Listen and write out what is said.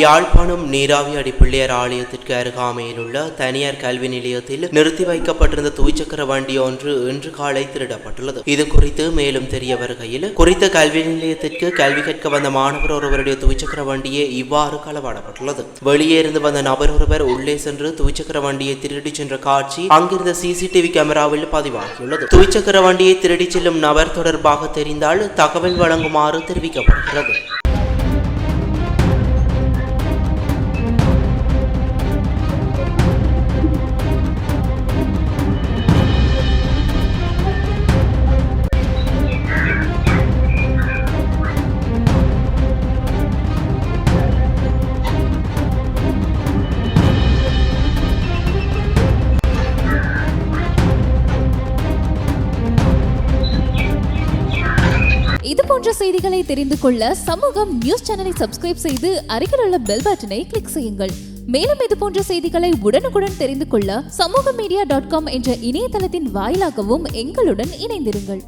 யாழ்ப்பாணம் நீராவி அடிப்பிள்ளையார் ஆலயத்திற்கு அருகாமையில் உள்ள தனியார் கல்வி நிலையத்தில் நிறுத்தி வைக்கப்பட்டிருந்த துவிச்சக்கர வண்டி ஒன்று இன்று காலை திருடப்பட்டுள்ளது. இது குறித்து மேலும் தெரிய வருகையில், குறித்த கல்வி நிலையத்திற்கு கல்வி கற்க வந்த மாணவர் ஒருவருடைய துவிச்சக்கர வண்டியே இவ்வாறு களவாடப்பட்டுள்ளது. வெளியே இருந்து வந்த நபர் ஒருவர் உள்ளே சென்று துவிச்சக்கர வண்டியை திருடி சென்ற காட்சி அங்கிருந்த சிசிடிவி கேமராவில் பதிவாகியுள்ளது. துவிச்சக்கர வண்டியை திருடி செல்லும் நபர் தொடர்பாக தெரிந்தால் தகவல் வழங்குமாறு தெரிவிக்கப்படுகிறது. இது போன்ற செய்திகளை தெரிந்து கொள்ள சமூகம் நியூஸ் சேனலை சப்ஸ்கிரைப் செய்து அருகில் உள்ள பெல் பட்டனை கிளிக் செய்யுங்கள். மேலும் இது போன்ற செய்திகளை உடனுக்குடன் தெரிந்து கொள்ள சமூகமீடியா.com என்ற இணையதளத்தின் வாயிலாகவும் எங்களுடன் இணைந்திருங்கள்.